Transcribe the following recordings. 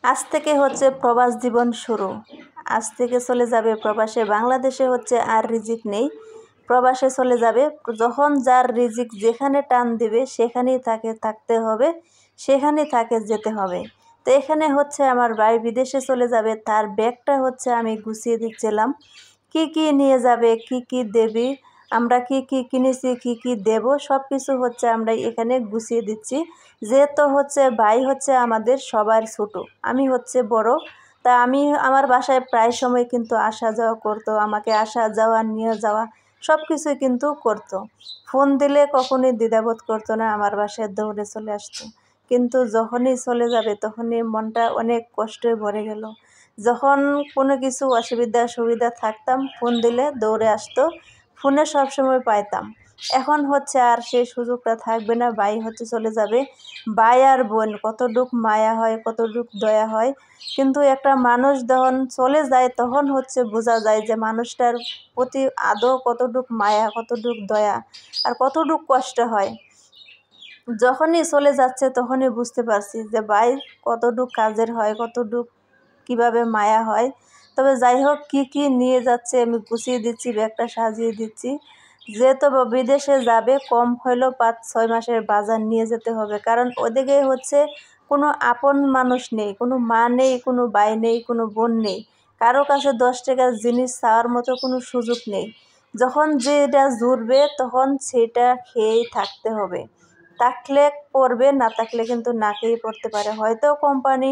আজ থেকে হচ্ছে প্রবাস জীবন শুরু। আজ থেকে চলে যাবে প্রবাসে। বাংলাদেশে হচ্ছে আর রিজিক নেই, প্রবাসে চলে যাবে। যখন যার রিজিক যেখানে টান দিবে সেখানেই তাকে থাকতে হবে, সেখানেই তাকে যেতে হবে। তো এখানে হচ্ছে আমার ভাই বিদেশে চলে যাবে, তার ব্যাগটা হচ্ছে আমি গুছিয়ে দিচ্ছিলাম। কি কি নিয়ে যাবে, কি কি দেবি, আমরা কি কি কিনেছি, কি কি দেব, সব কিছু হচ্ছে আমরা এখানে গুছিয়ে দিচ্ছি। যেহেতু হচ্ছে ভাই হচ্ছে আমাদের সবার ছোট, আমি হচ্ছে বড়। তা আমি আমার বাসায় প্রায় সময় কিন্তু আসা যাওয়া করতো, আমাকে আসা যাওয়া নিয়ে যাওয়া সব কিছুই কিন্তু করতো। ফোন দিলে কখনোই দ্বিধাবোধ করতো না, আমার বাসায় দৌড়ে চলে আসতো। কিন্তু যখনই চলে যাবে তখনই মনটা অনেক কষ্টে ভরে গেল। যখন কোনো কিছু অসুবিধা সুবিধা থাকতাম, ফোন দিলে দৌড়ে আসতো, ফোনে সবসময় পাইতাম। এখন হচ্ছে আর সেই সুযোগটা থাকবে না, ভাই হচ্ছে চলে যাবে। ভাই আর বোন কতটুক মায়া হয়, কতটুক দয়া হয়। কিন্তু একটা মানুষ যখন চলে যায় তখন হচ্ছে বোঝা যায় যে মানুষটার প্রতি আদৌ কতটুক মায়া, কতটুক দয়া আর কতটুক কষ্ট হয়। যখনই চলে যাচ্ছে তখনই বুঝতে পারছি যে ভাই কতটুক কাজের হয়, কতটুক কিভাবে মায়া হয়। তবে যাই হোক, কী কী নিয়ে যাচ্ছে আমি গুছিয়ে দিচ্ছি, ব্যাগটা সাজিয়ে দিচ্ছি। যেহেতু বিদেশে যাবে, কম হলেও 5-6 মাসের বাজার নিয়ে যেতে হবে। কারণ ওদিকে হচ্ছে কোনো আপন মানুষ নেই, কোনো মা নেই, কোনো ভাই নেই, কোনো বোন নেই। কারো কাছে 10 টাকার জিনিস চাওয়ার মতো কোনো সুযোগ নেই। যখন যেটা জুটবে তখন সেটা খেয়েই থাকতে হবে। থাকলে পড়বে, না থাকলে কিন্তু না খেয়েই পড়তে পারে। হয়তো কোম্পানি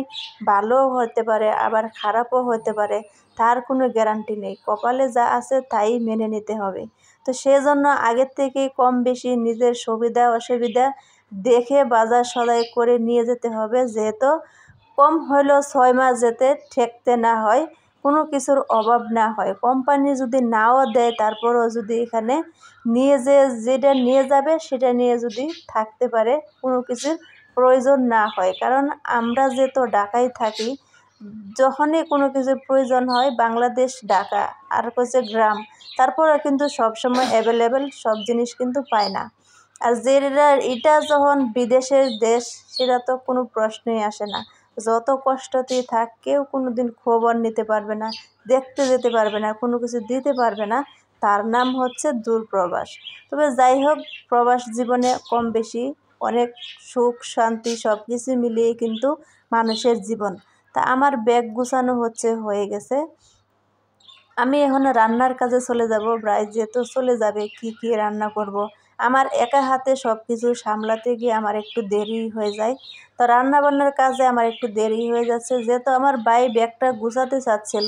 ভালোও হতে পারে, আবার খারাপও হতে পারে, তার কোনো গ্যারান্টি নেই। কপালে যা আছে তাই মেনে নিতে হবে। তো সেজন্য আগের থেকেই কম বেশি নিজের সুবিধা অসুবিধা দেখে বাজার সদাই করে নিয়ে যেতে হবে। যেহেতু কম হলেও 6 মাস যেতে ঠেকতে না হয়, কোনো কিছুর অভাব না হয়। কোম্পানি যদি নাও দেয় তারপরেও যদি এখানে নিয়ে যেটা নিয়ে যাবে সেটা নিয়ে যদি থাকতে পারে, কোনো কিছুর প্রয়োজন না হয়। কারণ আমরা যেহেতু ঢাকায় থাকি, যখনই কোনো কিছুর প্রয়োজন হয়, বাংলাদেশ ঢাকা আর হচ্ছে গ্রাম, তারপরে কিন্তু সবসময় অ্যাভেলেবেল সব জিনিস কিন্তু পায় না। আর যেটা এটা যখন বিদেশের দেশ, সেটা তো কোনো প্রশ্নই আসে না। যত কষ্টতেই থাক, কেউ কোনো দিন খবর নিতে পারবে না, দেখতে যেতে পারবে না, কোনো কিছু দিতে পারবে না। তার নাম হচ্ছে দূরপ্রবাস। তবে যাই হোক, প্রবাস জীবনে কম বেশি অনেক সুখ শান্তি সব কিছু মিলিয়ে কিন্তু মানুষের জীবন। তা আমার ব্যাগ গুছানো হয়ে গেছে। আমি এখন রান্নার কাজে চলে যাব। প্রায় যেহেতু চলে যাবে, কি কি রান্না করব। আমার একা হাতে সব কিছু সামলাতে গিয়ে আমার একটু দেরি হয়ে যায়। তো রান্না বান্নার কাজে আমার একটু দেরি হয়ে যাচ্ছে। যেহেতু আমার ভাই ব্যাগটা গুছাতে চাচ্ছিল,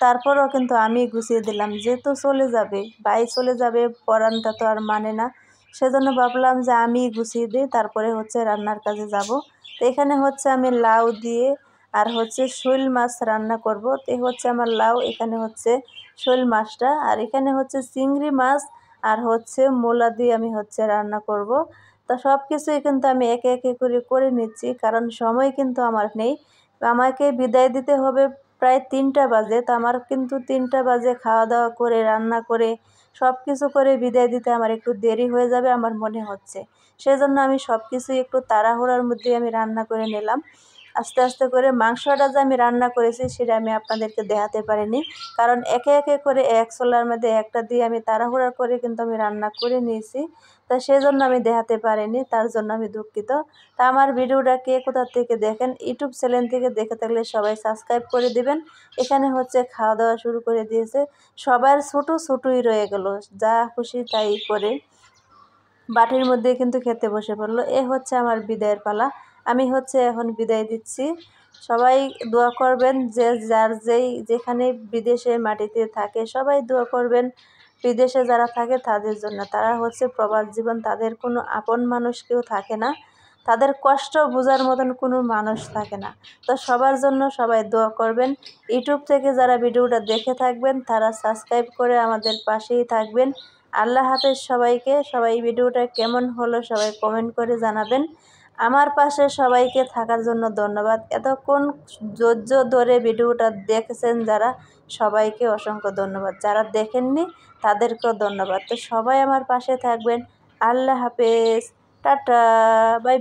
তারপরও কিন্তু আমি গুছিয়ে দিলাম। যেহেতু চলে যাবে, ভাই চলে যাবে, পরানটা তো আর মানে না। সেজন্য ভাবলাম যে আমি গুছিয়ে দিই, তারপরে হচ্ছে রান্নার কাজে যাব। তো এখানে হচ্ছে আমি লাউ দিয়ে আর হচ্ছে শোল মাছ রান্না করব। তো হচ্ছে আমার লাউ, এখানে হচ্ছে শোল মাছটা, আর এখানে হচ্ছে চিংড়ি মাছ আর হচ্ছে মূলা দিয়ে আমি হচ্ছে রান্না করব। তো সব কিছুই কিন্তু আমি একে একে করে করে নিচ্ছি, কারণ সময় কিন্তু আমার নেই। আমাকে বিদায় দিতে হবে প্রায় 3টা বাজে। তো আমার কিন্তু 3টা বাজে খাওয়া দাওয়া করে রান্না করে সব কিছু করে বিদায় দিতে আমার একটু দেরি হয়ে যাবে আমার মনে হচ্ছে। সেজন্য আমি সব কিছুই একটু তাড়াহুড়োর মধ্যেই আমি রান্না করে নিলাম। আস্তে আস্তে করে মাংসটা যে আমি রান্না করেছি সেটা আমি আপনাদেরকে দেখাতে পারিনি, কারণ একে একে করে এক চুলার মধ্যে একটা দিয়ে আমি তাড়াহুড়া করে কিন্তু আমি রান্না করে নিয়েছি। তা সেজন্য আমি দেখাতে পারিনি, তার জন্য আমি দুঃখিত। তা আমার ভিডিওটা কে কোথা থেকে দেখেন, ইউটিউব চ্যানেল থেকে দেখে থাকলে সবাই সাবস্ক্রাইব করে দিবেন। এখানে হচ্ছে খাওয়া দাওয়া শুরু করে দিয়েছে। সবার ছোটোই রয়ে গেল, যা খুশি তাই করে বাটির মধ্যে কিন্তু খেতে বসে পড়লো। এ হচ্ছে আমার বিদায়ের পালা। আমি হচ্ছে এখন বিদায় দিচ্ছি। সবাই দোয়া করবেন, যে যার যেখানে বিদেশে মাটিতে থাকে সবাই দোয়া করবেন। বিদেশে যারা থাকে তাদের জন্য, তারা হচ্ছে প্রবাস জীবন, তাদের কোনো আপন মানুষ কেউ থাকে না, তাদের কষ্ট বোঝার মতন কোনো মানুষ থাকে না। তো সবার জন্য সবাই দোয়া করবেন। ইউটিউব থেকে যারা ভিডিওটা দেখে থাকবেন তারা সাবস্ক্রাইব করে আমাদের পাশেই থাকবেন। আল্লাহ হাফেজ সবাইকে। সবাই ভিডিওটা কেমন হলো সবাই কমেন্ট করে জানাবেন। আমার পাশে সবাইকে থাকার জন্য ধন্যবাদ। এতক্ষণ ধৈর্য ধরে ভিডিওটা দেখেছেন যারা, সবাইকে অসংখ্য ধন্যবাদ। যারা দেখেননি তাদেরকেও ধন্যবাদ। তো সবাই আমার পাশে থাকবেন। আল্লাহ হাফেজ, টাটা, বাই।